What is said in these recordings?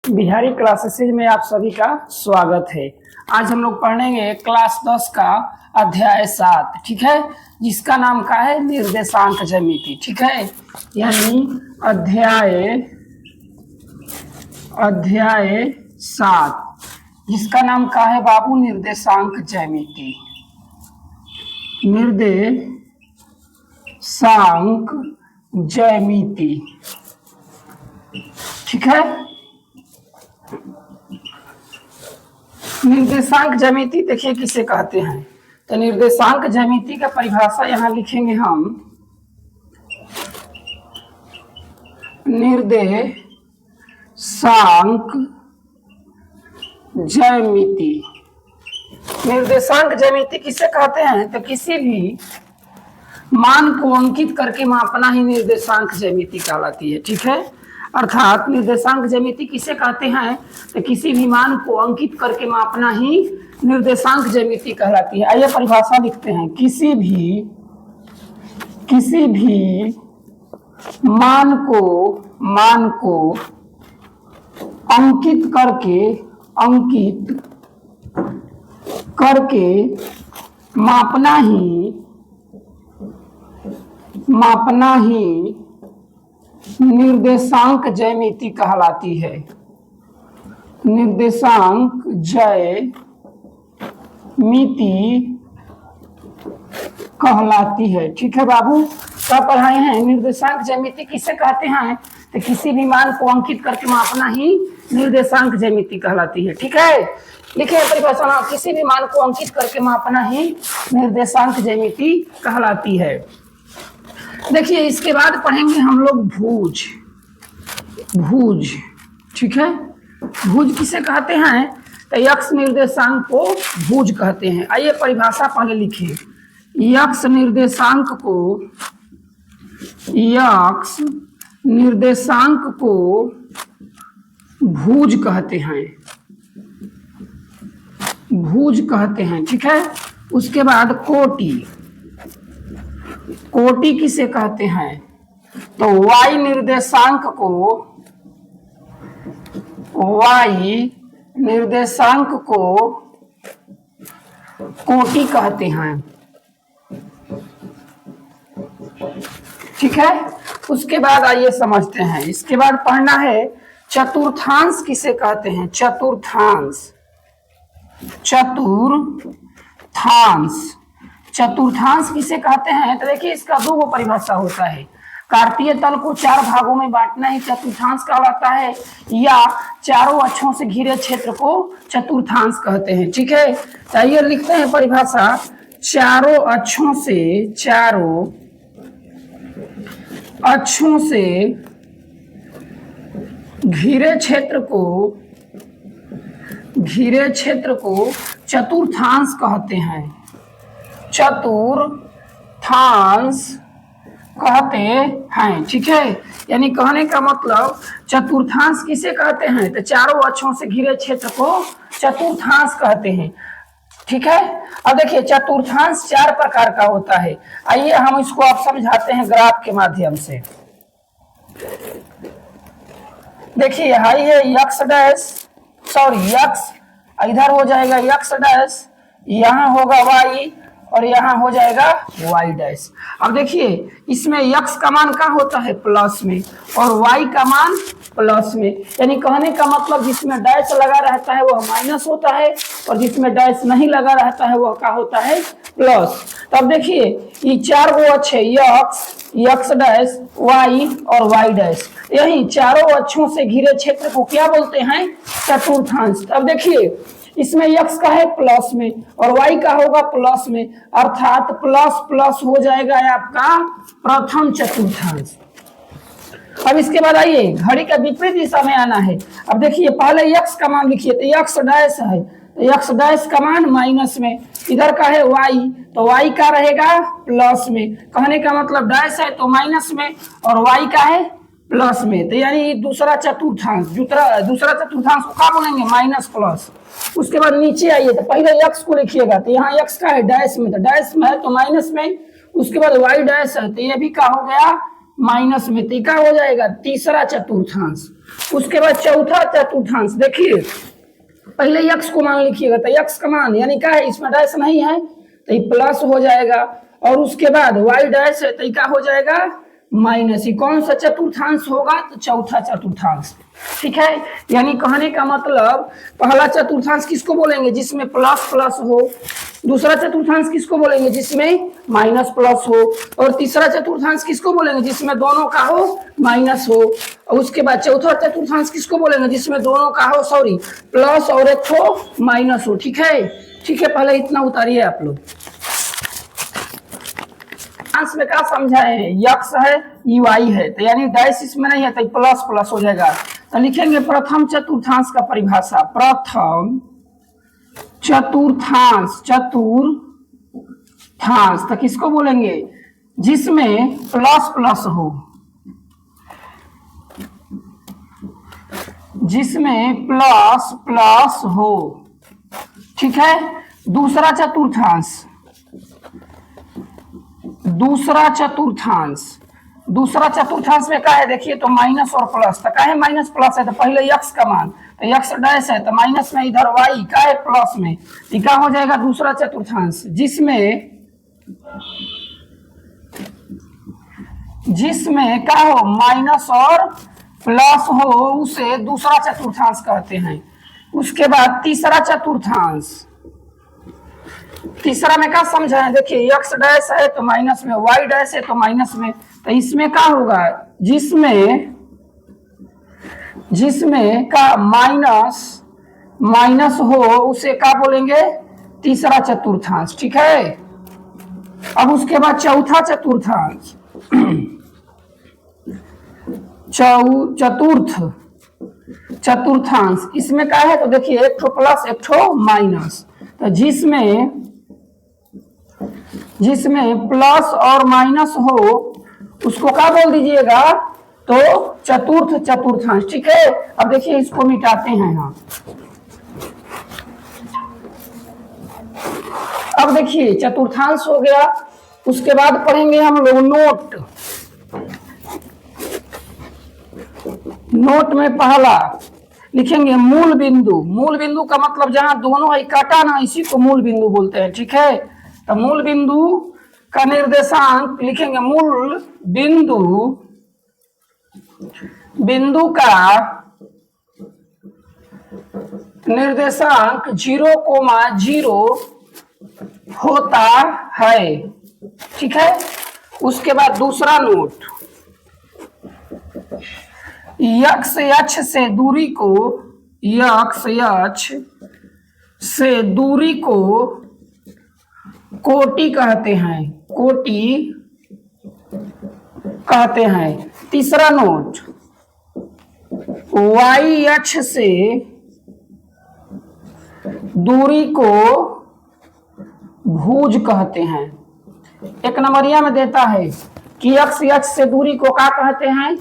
Bihari classes में आप सभी का स्वागत है। आज हम लोग पढ़ेंगे क्लास 10 का अध्याय 7, ठीक है, जिसका नाम का है निर्देशांक ज्यामिति, ठीक है, यानी अध्याय 7 जिसका नाम का है बाबू निर्देशांक ज्यामिति। निर्देशांक ज्यामिति, ठीक है। निर्देशांक ज्यामिति देखिए किसे कहते हैं। तो निर्देशांक ज्यामिति का परिभाषा यहां लिखेंगे हम। निर्देशांक ज्यामिति, निर्देशांक ज्यामिति किसे कहते हैं? तो किसी भी मान को अंकित करके मापना ही निर्देशांक ज्यामिति कहलाती है, ठीक है। अर्थात निर्देशांक ज्यामिति किसे कहते हैं? तो किसी भी मान को अंकित करके मापना ही निर्देशांक ज्यामिति कहलाती है। आइए परिभाषा लिखते हैं। किसी भी मान को अंकित करके मापना ही निर्देशांक ज्यामिति कहलाती है। निर्देशांक ज्यामिति कहलाती है, ठीक है बाबू। क्या पढ़ाए हैं? निर्देशांक ज्यामिति किसे कहते हैं? तो किसी भी मान को अंकित करके मापना ही निर्देशांक ज्यामिति कहलाती है, ठीक है। लिखे परिभाषा, किसी भी मान को अंकित करके मापना ही निर्देशांक ज्यामिति कहलाती है। देखिए इसके बाद पढ़ेंगे हम लोग भुज, ठीक है। भुज किसे कहते हैं? तो यक्ष निर्देशांक को भुज कहते हैं। आइए परिभाषा पहले लिखिए। यक्ष निर्देशांक को भुज कहते हैं, ठीक है। उसके बाद कोटि किसे कहते हैं? तो y निर्देशांक को कोटि कहते हैं, ठीक है। उसके बाद आइए समझते हैं। इसके बाद पढ़ना है चतुर्थांश किसे कहते हैं? चतुर्थांश किसे कहते हैं? तो देखिए इसका दो परिभाषा होता है। कार्तीय तल को 4 भागों में बांटना ही चतुर्थांश कहलाता है, या चारों अक्षों से घिरे क्षेत्र को चतुर्थांश कहते हैं, ठीक है। आइए लिखते हैं परिभाषा। चारों अक्षों से घिरे क्षेत्र को चतुर्थांश कहते हैं। चतुर्थांश कहते हैं, ठीक है। यानी कहने का मतलब चतुर्थांश किसे कहते हैं? तो चारों अक्षों से घिरे क्षेत्र को चतुर्थांश कहते हैं, ठीक है। अब देखिए चतुर्थांश 4 प्रकार का होता है। आइए हम इसको आप समझाते हैं ग्राफ के माध्यम से। देखिए हाई है यक्स इधर हो जाएगा यक्स डैश, यहाँ होगा वाई और यहाँ हो जाएगा वाई डैश। अब देखिए इसमें यक्स का मान क्या होता है? प्लस में, और वाई का मान प्लस में। यानी कहने का मतलब जिसमें डैश लगा रहता है वह माइनस होता है, और जिसमें डैश नहीं लगा रहता है वह क्या होता है? प्लस। तब देखिए ये 4 गो अक्ष है, यक्स डैश, वाई और वाई डैश। यही चारों अक्षों से घिरे क्षेत्र को क्या बोलते हैं? चतुर्थांश। अब देखिए इसमें यक्स का है प्लस में और वाई का होगा प्लस में, अर्थात प्लस प्लस हो जाएगा आपका प्रथम चतुर्थांश। अब इसके बाद आइए घड़ी का विपरीत दिशा में आना है। अब देखिए पहले यक्स का मान लिखिए, तो यक्स डैश है, तो यक्स डैश का मान माइनस में। इधर का है वाई, तो वाई का रहेगा प्लस में। कहने का मतलब डैश है तो माइनस में, और वाई का है प्लस में। तो यानी दूसरा चतुर्थांश को क्या बोलेंगे? Minus plus. उसके बाद नीचे आइए, तो पहले यक्स को लिखिएगा, तो यहाँ यक्स का है डैश में, तो डैश में है तो माइनस में। उसके बाद वाई डैश है, तो ये भी क्या हो गया? माइनस में। तो क्या हो जाएगा? तीसरा चतुर्थांश। उसके बाद चौथा चतुर्थांश, देखिए पहले यक्स को मान लिखिएगा, तो यक्स का मान यानी क्या है, इसमें डैश नहीं है तो ये प्लस हो जाएगा, और उसके बाद वाई डैश है तो ये क्या हो जाएगा माइनस। ये कौन सा चतुर्थांश होगा, तो चौथा चतुर्थांश। ठीक है, यानी कहने का मतलब पहला चतुर्थांश किसको बोलेंगे, जिसमें प्लस प्लस हो। दूसरा चतुर्थांश किसको बोलेंगे, जिसमें माइनस प्लस हो। और तीसरा चतुर्थांश किसको बोलेंगे, जिसमें दोनों का हो माइनस हो। और उसके बाद चौथा चतुर्थांश किसको बोलेंगे, जिसमें दोनों का हो सॉरी प्लस और एक हो माइनस हो। ठीक है, ठीक है, पहले इतना उतारिए आप लोग। अंश में क्या समझाए हैं, यक्स है वाई है, तो यानी डैश इसमें नहीं है तो प्लस प्लस हो जाएगा। तो लिखेंगे प्रथम चतुर्थांश का परिभाषा, प्रथम चतुर्थांश, चतुर्थांश तो किसको बोलेंगे, जिसमें प्लस प्लस हो, जिसमें प्लस प्लस हो। ठीक है, दूसरा चतुर्थांश, दूसरा चतुर्थांश, दूसरा चतुर्थांश में क्या है, देखिए तो माइनस और प्लस, तो क्या है माइनस प्लस है तो पहले यक्स का मान, तो यक्स डैश है तो माइनस में इधर वाई क्या है प्लस में, क्या हो जाएगा दूसरा चतुर्थांश, जिसमें जिसमें क्या हो माइनस और प्लस हो, उसे दूसरा चतुर्थांश कहते हैं। उसके बाद तीसरा चतुर्थांश, तीसरा में क्या समझा है, देखिए यक्स डैश है तो माइनस में, वाई डैश है तो माइनस में, तो इसमें क्या होगा, जिसमें जिसमें का माइनस माइनस हो उसे क्या बोलेंगे, तीसरा चतुर्थांश। ठीक है, अब उसके बाद चौथा चतुर्थांश, चतुर्थ चतुर्थांश, इसमें क्या है तो देखिए एक ठो प्लस एक ठो माइनस, तो जिसमें जिसमें प्लस और माइनस हो उसको क्या बोल दीजिएगा, तो चतुर्थ चतुर्थांश। ठीक है, अब देखिए इसको मिटाते हैं यहाँ। अब देखिए चतुर्थांश हो गया, उसके बाद पढ़ेंगे हम लोग नोट। नोट में पहला लिखेंगे मूल बिंदु। मूल बिंदु का मतलब जहां दोनों है काटा ना, इसी को मूल बिंदु बोलते हैं। ठीक है, तो मूल बिंदु का निर्देशांक लिखेंगे, मूल बिंदु, बिंदु का निर्देशांक 0,0 होता है। ठीक है, उसके बाद दूसरा नोट, यक्स अक्ष से दूरी को, यक्स अक्ष से दूरी को कोटि कहते हैं, कोटि कहते हैं। तीसरा नोट, वाई अक्ष से दूरी को भुज कहते हैं। एक नंबरिया में देता है कि एक्स अक्ष से दूरी को क्या कहते हैं,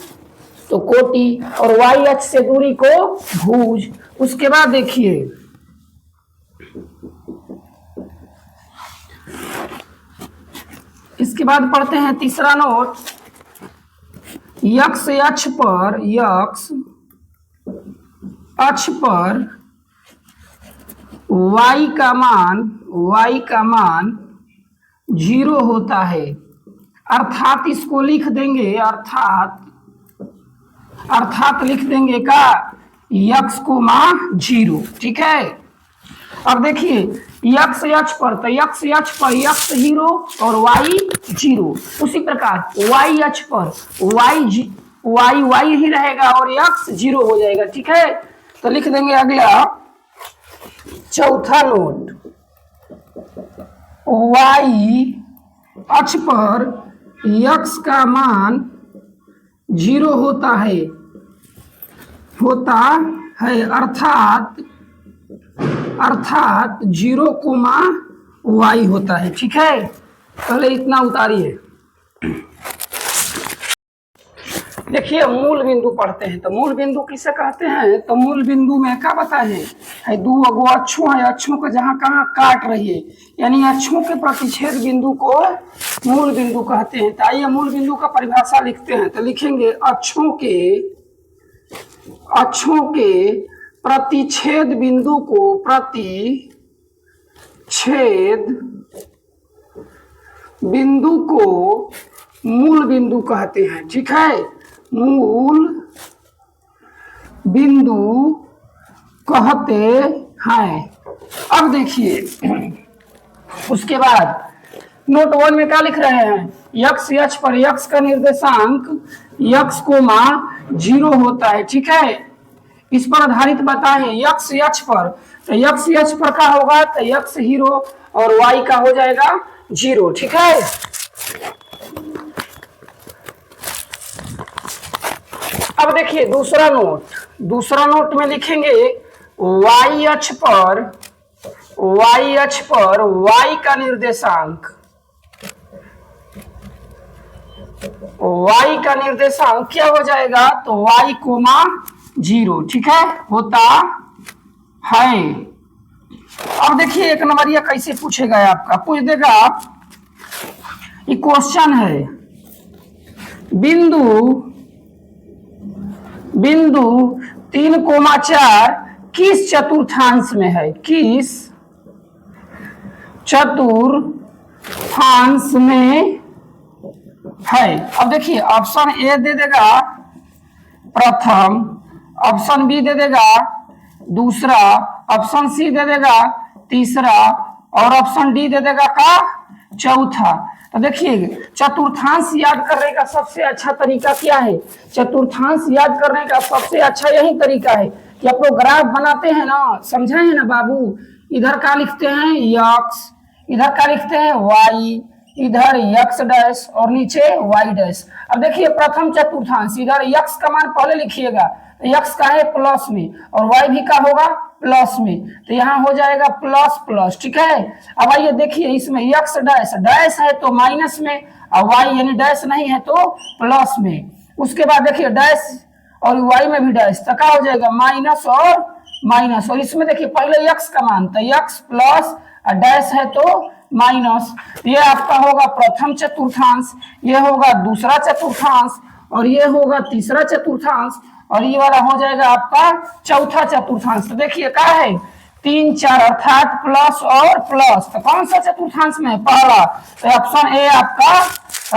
तो कोटि, और वाई अक्ष से दूरी को भुज। उसके बाद देखिए इसके बाद पढ़ते हैं तीसरा नोट, यक्स अक्ष पर, यक्स अक्ष पर y का मान 0 होता है। अर्थात इसको लिख देंगे, अर्थात लिख देंगे का यक्स को मान 0। ठीक है, अब देखिए यक्स अक्ष पर, तो यक्स अक्ष पर यक्स 0 और y 0। उसी प्रकार y अक्ष पर y ही रहेगा और यक्स 0 हो जाएगा। ठीक है, तो लिख देंगे अगला चौथा नोट, y अक्ष पर यक्स का मान 0 होता है अर्थात 0,y होता है। ठीक है, पहले इतना उतारिए। देखिए मूल बिंदु पढ़ते हैं, तो मूल बिंदु किसे कहते हैं, तो मूल बिंदु में क्या बताए है, दो अगो अक्षों है, अक्षों को जहां कहाँ काट रही है, यानी अक्षों के प्रतिच्छेद बिंदु को मूल बिंदु कहते हैं। तो आइए मूल बिंदु का परिभाषा लिखते हैं, तो लिखेंगे अक्षों के अक्षों के प्रतिच्छेद बिंदु को मूल बिंदु कहते हैं। ठीक है, मूल बिंदु कहते हैं। अब देखिए उसके बाद नोट 1 में क्या लिख रहे हैं, यक्स अक्ष पर यक्स का निर्देशांक यक्स कोमा 0 होता है। ठीक है, इस पर आधारित बताएं यक्स अक्ष पर, तो यक्स अक्ष पर क्या होगा, तो यक्स 0 और वाई का हो जाएगा 0। ठीक है, अब देखिए दूसरा नोट में लिखेंगे वाई अक्ष पर वाई का निर्देशांक क्या हो जाएगा, तो y कोमा 0। ठीक है, होता है। अब देखिए एक नंबरिया कैसे पूछेगा, आपका पूछ देगा, ये क्वेश्चन है, बिंदु 3,4 किस चतुर्थांश में है, किस चतुर्थांश में है। अब देखिए ऑप्शन ए दे देगा प्रथम, ऑप्शन बी दे देगा दूसरा, ऑप्शन सी दे देगा तीसरा और ऑप्शन डी दे देगा का चौथा। तो देखिए चतुर्थांश याद करने का सबसे अच्छा तरीका क्या है, चतुर्थांश याद करने का सबसे अच्छा यही तरीका है कि आप लोग ग्राफ बनाते हैं ना, समझे हैं ना बाबू, इधर क्या लिखते हैं यक्स, इधर क्या लिखते हैं वाई, इधर यक्स डैश और नीचे वाई डैश। अब देखिए प्रथम चतुर्थांश, इधर यक्स का मान पहले लिखिएगा, तो यक्स का है प्लस में और वाई भी का होगा प्लस में, तो यहाँ हो जाएगा प्लस प्लस। ठीक है, अब आइए देखिए इसमें यक्स डैश है तो माइनस में और वाई यानी डैश नहीं है तो प्लस में। उसके बाद देखिए डैश और वाई में भी डैश, तो क्या हो जाएगा माइनस और इसमें देखिए पहले यक्स का मान, तो यक्स प्लस और डैश है तो माइनस। ये आपका होगा प्रथम चतुर्थांश, ये होगा दूसरा चतुर्थांश और ये होगा तीसरा चतुर्थांश और ये वाला हो जाएगा आपका चौथा चतुर्थांश। तो देखिए क्या है 3 4 अर्थात प्लस और प्लस, तो कौन सा चतुर्थांश में है, पहला, तो ऑप्शन ए आपका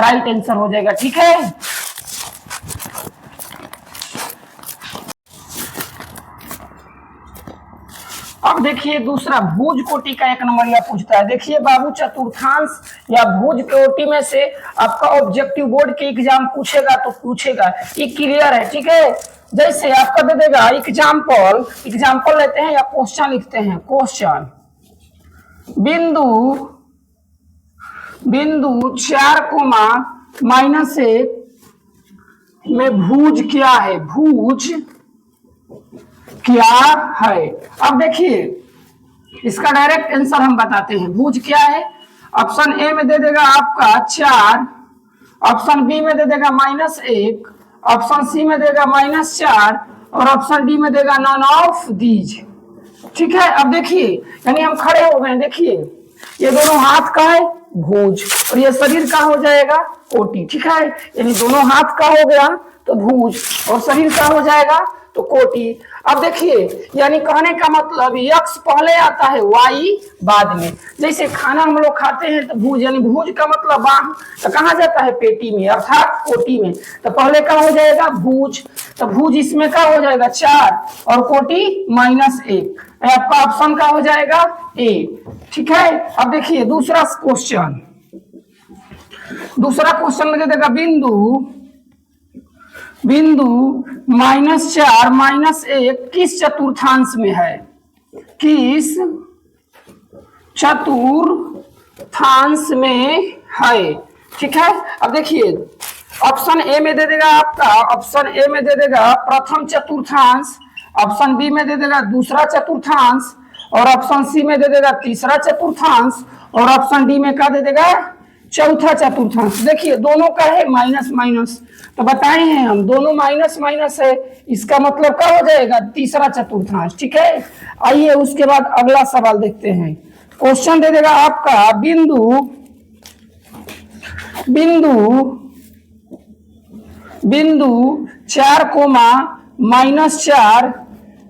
राइट आंसर हो जाएगा। ठीक है, अब देखिए दूसरा भुज कोटि का एक नंबर यह पूछता है। देखिए बाबू चतुर्थांश या भुज कोटि में से आपका ऑब्जेक्टिव बोर्ड के एग्जाम पूछेगा तो पूछेगा, ये क्लियर है। ठीक है, जैसे आपका दे देगा एग्जाम्पल लेते हैं या क्वेश्चन लिखते हैं, क्वेश्चन बिंदु 4,-1 में भुज क्या है, भुज क्या है। अब देखिए इसका डायरेक्ट आंसर हम बताते हैं, भुज क्या है। ऑप्शन ए में दे देगा आपका 4, ऑप्शन बी में दे देगा -1, ऑप्शन सी में देगा -4 और ऑप्शन डी में देगा नॉन ऑफ दीज। ठीक है, अब देखिए यानी हम खड़े हो गए, देखिए ये दोनों हाथ का है भुज और ये शरीर का हो जाएगा कोटि। ठीक है, यानी दोनों हाथ का हो गया तो भुज और शरीर का हो जाएगा तो कोटि। अब देखिए यानी कहने का मतलब यक्स पहले आता है वाई बाद में, जैसे खाना हम लोग खाते हैं तो भुज, यानी भुज का मतलब बाह, तो कहाँ जाता है पेटी में अर्थात कोटि में, तो पहले का हो जाएगा भुज, तो भुज इसमें का हो जाएगा 4 और कोटि -1, आपका ऑप्शन का हो जाएगा ए। ठीक है, अब देखिए दूसरा क्वेश्चन में दे देगा बिंदु -4 -1 किस चतुर्थांश में है, किस चतुर्थांश में है। ठीक है, अब देखिए ऑप्शन ए में दे देगा आपका, ऑप्शन ए में दे देगा प्रथम चतुर्थांश, ऑप्शन बी में दे देगा दूसरा चतुर्थांश और ऑप्शन सी में दे देगा तीसरा चतुर्थांश और ऑप्शन डी में क्या दे देगा चौथा चतुर्थांश। देखिए दोनों का है माइनस माइनस, तो बताए हैं हम दोनों माइनस माइनस है, इसका मतलब क्या हो जाएगा तीसरा चतुर्थांश। ठीक है, आइए उसके बाद अगला सवाल देखते हैं। क्वेश्चन दे देगा आपका बिंदु 4,-5 -4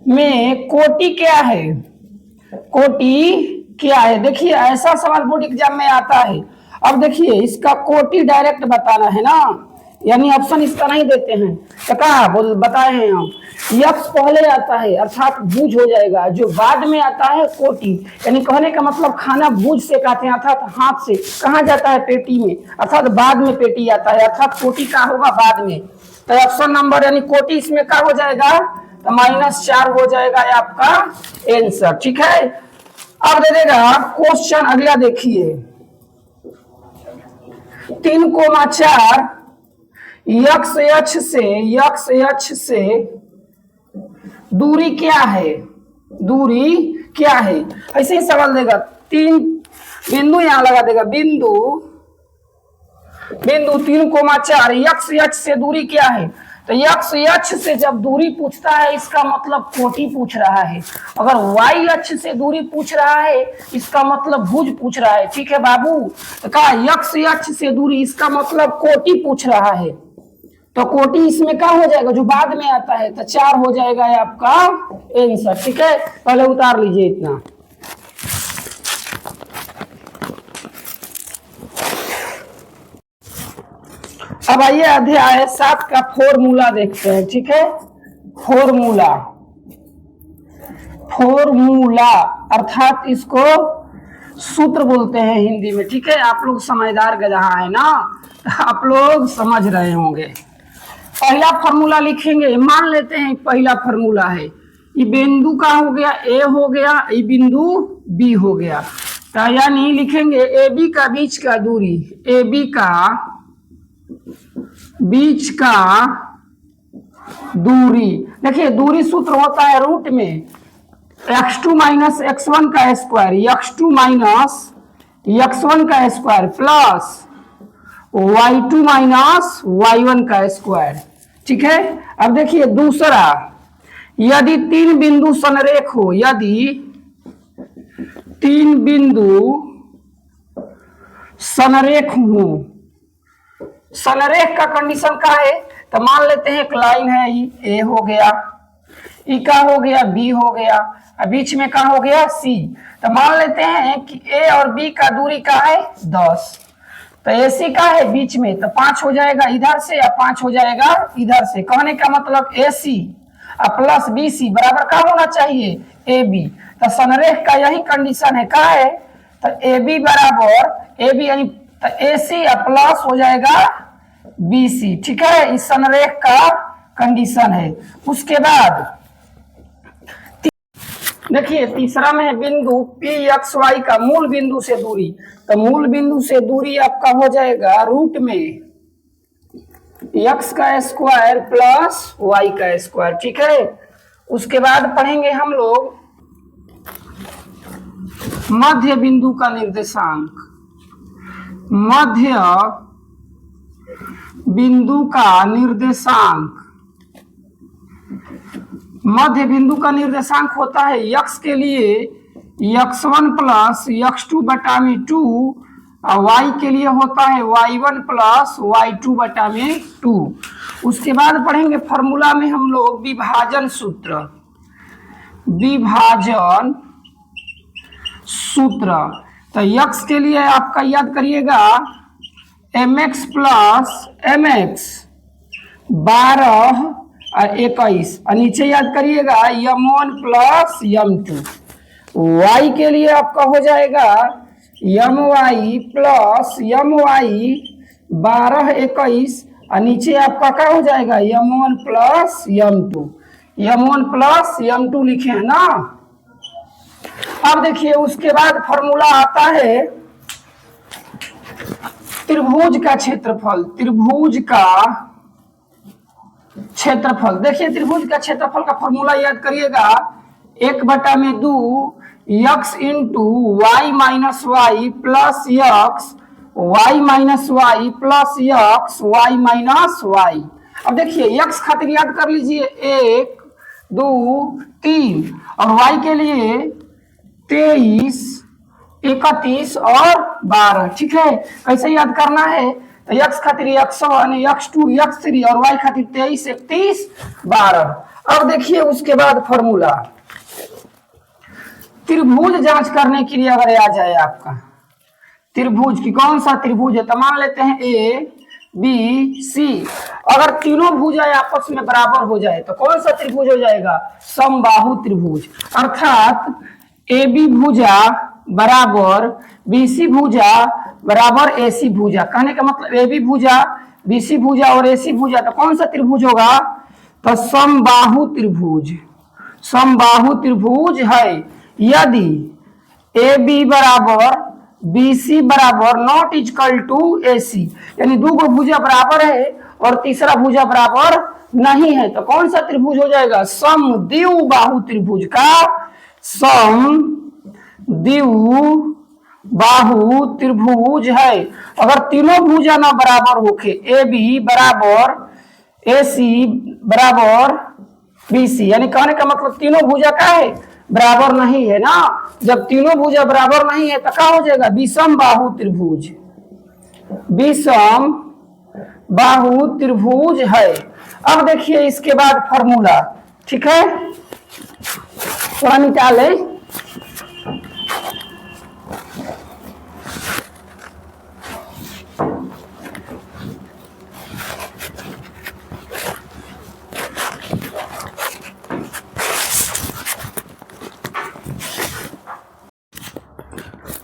में कोटि क्या है, कोटि क्या है। देखिए ऐसा सवाल बोर्ड एग्जाम में आता है। अब देखिए इसका कोटि डायरेक्ट बताना है ना, यानी ऑप्शन इसका नहीं देते हैं तो कहा बोल बताए हैं हम। यक्स पहले आता है अर्थात भुज हो जाएगा, जो बाद में आता है कोटि, यानी कहने का मतलब खाना भुज से खाते हैं अर्थात हाथ से, कहाँ जाता है पेटी में, अर्थात बाद में पेटी आता है, अर्थात कोटि का होगा बाद में। तो ऑप्शन नंबर यानी कोटि इसमें क्या हो जाएगा, तो -4 हो जाएगा आपका आंसर। ठीक है, अब दे देगा क्वेश्चन अगला देखिए 3,4 यक्स अक्ष से दूरी क्या है, दूरी क्या है। ऐसे ही सवाल देगा, 3 बिंदु यहां लगा देगा, बिंदु 3,4 यक्स अक्ष से दूरी क्या है। तो यक्स अक्ष से जब दूरी पूछता है इसका मतलब कोटि पूछ रहा है, अगर वाई अक्ष से दूरी पूछ रहा है इसका मतलब भुज पूछ रहा है। ठीक है बाबू, तो कहा यक्स अक्ष से दूरी इसका मतलब कोटि पूछ रहा है, तो कोटि इसमें क्या हो जाएगा, जो बाद में आता है, तो 4 हो जाएगा आपका आंसर। ठीक है, पहले उतार लीजिए इतना। अब आइए अध्याय 7 का फॉर्मूला देखते हैं। ठीक है, फॉर्मूला अर्थात इसको सूत्र बोलते हैं हिंदी में। ठीक है, आप लोग समझदार गधा है ना, आप लोग समझ रहे होंगे। पहला फॉर्मूला लिखेंगे, मान लेते हैं पहला फॉर्मूला है, ये बिंदु का हो गया ए हो गया, ये बिंदु बी हो गया, तो यानी लिखेंगे ए बी का बीच का दूरी, ए बी का बीच का दूरी। देखिए दूरी सूत्र होता है रूट में x2 माइनस x1 का स्क्वायर, x2 माइनस x1 का square plus y2 minus y1 का स्क्वायर। ठीक है, अब देखिए दूसरा, यदि 3 बिंदु संरेख हो, यदि 3 बिंदु संरेख हो, संरेख का कंडीशन क्या है, तो मान लेते हैं एक लाइन है, ये ए हो गया, ई का हो गया, बी हो गया, और बीच में का हो गया सी, तो मान लेते हैं कि ए और बी का दूरी का है 10, तो ए सी का है बीच में, तो 5 हो जाएगा इधर से या 5 हो जाएगा इधर से। कहने का मतलब ए सी प्लस बी सी बराबर का होना चाहिए ए बी, तो संरेख का यही कंडीशन है, का है, तो ए बी बराबर ए बी यानी तो ए सी प्लस हो जाएगा बी सी। ठीक है, इस संरेख का कंडीशन है। उसके बाद देखिए तीसरा में बिंदु पी एक्स वाई का मूल बिंदु से दूरी, तो मूल बिंदु से दूरी आपका हो जाएगा रूट में एक्स का स्क्वायर प्लस वाई का स्क्वायर। ठीक है, उसके बाद पढ़ेंगे हम लोग मध्य बिंदु का निर्देशांक, मध्य बिंदु का निर्देशांक, मध्य बिंदु का निर्देशांक होता है यक्स के लिए x1 प्लस x2 बटा में 2 और y के लिए होता है y1 प्लस y2 बटा में 2। उसके बाद पढ़ेंगे फॉर्मूला में हम लोग विभाजन सूत्र, विभाजन सूत्र, तो x के लिए आपका याद करिएगा mx प्लस mx 12 और 21, और नीचे याद करिएगा m1 प्लस m2। y के लिए आपका हो जाएगा my प्लस my 12 21, और नीचे आपका क्या हो जाएगा m1 plus m2, m1 plus m2 लिखे हैं ना। अब देखिए उसके बाद फॉर्मूला आता है त्रिभुज का क्षेत्रफल, त्रिभुज का क्षेत्रफल। देखिए त्रिभुज का क्षेत्रफल का फॉर्मूला याद करिएगा 1/2 x into Y minus Y plus X, Y minus Y plus X, Y minus Y. अब देखिए x खातिर याद कर लीजिए 1 2 3, और y के लिए 23 31 और 12। ठीक है, कैसे याद करना है, तो x खातिर x1, x2, x3 और y खातिर 23, 31, 12। अब देखिए उसके बाद फॉर्मूला त्रिभुज जांच करने के लिए अगर आ जाए आपका त्रिभुज की कौन सा त्रिभुज है, तो मान लेते हैं ए बी सी। अगर तीनों भुजा आपस में बराबर हो जाए तो कौन सा त्रिभुज हो जाएगा, समबाहु त्रिभुज। अर्थात ए बी भुजा बराबर बी सी भुजा बराबर ए सी भुजा। कहने का मतलब ए बी भुजा, बी सी भुजा और ए सी भुजा, तो कौन सा त्रिभुज होगा, तो समबाहु त्रिभुज। समबाहु त्रिभुज है यदि ए बी बराबर बी सी बराबर नॉट इक्वल टू ए सी, यानी दो भुजा बराबर है और तीसरा भुजा बराबर नहीं है, तो कौन सा त्रिभुज हो जाएगा, समद्विबाहु त्रिभुज का समद्विबाहु त्रिभुज है। अगर तीनों भुजा ना बराबर होके ए बी बराबर ए सी बराबर बी सी, यानी कहने का मतलब तीनों भुजा का है बराबर नहीं है ना। जब तीनों भुजा बराबर नहीं है तो क्या हो जाएगा, विषम बाहु त्रिभुज। विषम बाहु त्रिभुज है। अब देखिए इसके बाद फॉर्मूला, ठीक है, थोड़ा मिटा ले।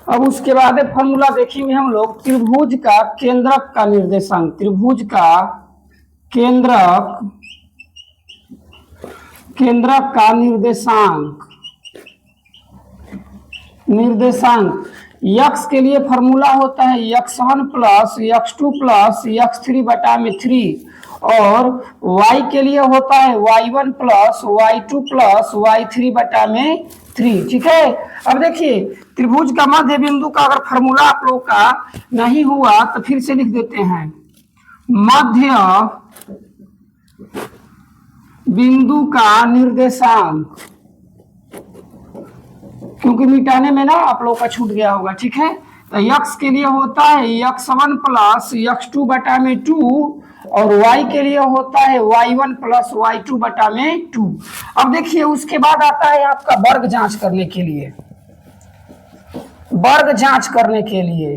अब उसके बाद फॉर्मूला देखेंगे हम लोग त्रिभुज का केंद्रक का निर्देशांक। त्रिभुज का केंद्रक का निर्देशांक x के लिए फॉर्मूला होता है x1 plus x2 plus x3 बटा में 3 और y के लिए होता है y1 plus y2 plus y3 बटा में 3। ठीक है, अब देखिए त्रिभुज का मध्य बिंदु का अगर फॉर्मूला आप लोग का नहीं हुआ तो फिर से लिख देते हैं, मध्य बिंदु का निर्देशांक, क्योंकि मिटाने में ना आप लोग का छूट गया होगा। ठीक है, तो x के लिए होता है x1 प्लस x2 बटा में 2 और y के लिए होता है y1 प्लस y2 बटा में 2। अब देखिए उसके बाद आता है आपका वर्ग जांच करने के लिए। वर्ग जांच करने के लिए,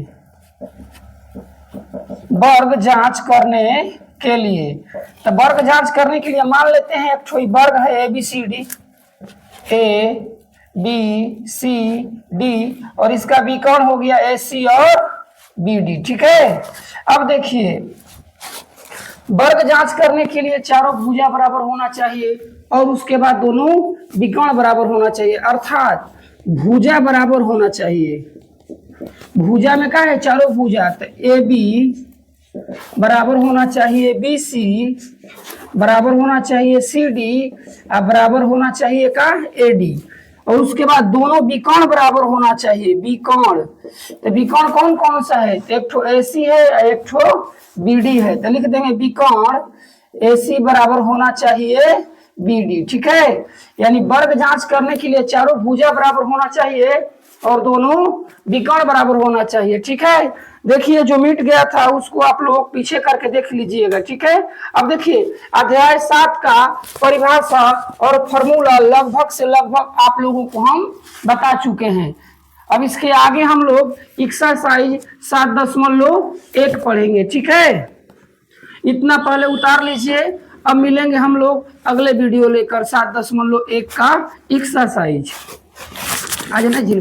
वर्ग जांच करने के लिए, तो वर्ग जांच करने के लिए मान लेते हैं एक ठो वर्ग है A B C D, A B C D और इसका बी कौन हो गया ए सी और बी डी। ठीक है, अब देखिए वर्ग जांच करने के लिए चारों भुजा बराबर होना चाहिए और उसके बाद दोनों विकर्ण बराबर होना चाहिए, अर्थात भुजा बराबर होना चाहिए। भुजा में क्या है, चारों भुजा, तो ए बी बराबर होना चाहिए बी सी, बराबर होना चाहिए सी डी और बराबर होना चाहिए का ए डी। और उसके बाद दोनों विकर्ण बराबर होना चाहिए, विकर्ण। तो विकर्ण कौन कौन सा है, तो एक ठो ए सी है एक ठो बी डी है, तो लिख देंगे विकर्ण ए सी बराबर होना चाहिए बी डी। ठीक है, यानी वर्ग जांच करने के लिए चारों भुजा बराबर होना चाहिए और दोनों विकर्ण बराबर होना चाहिए। ठीक है, देखिए जो मिट गया था उसको आप लोग पीछे करके देख लीजिएगा। ठीक है, अब देखिए अध्याय 7 का परिभाषा और फॉर्मूला लगभग से लगभग आप लोगों को हम बता चुके हैं। अब इसके आगे हम लोग एक्सरसाइज 7.1 पढ़ेंगे। ठीक है, इतना पहले उतार लीजिए। अब मिलेंगे हम लोग अगले वीडियो लेकर 7.1 का एक्सरसाइज। आज ना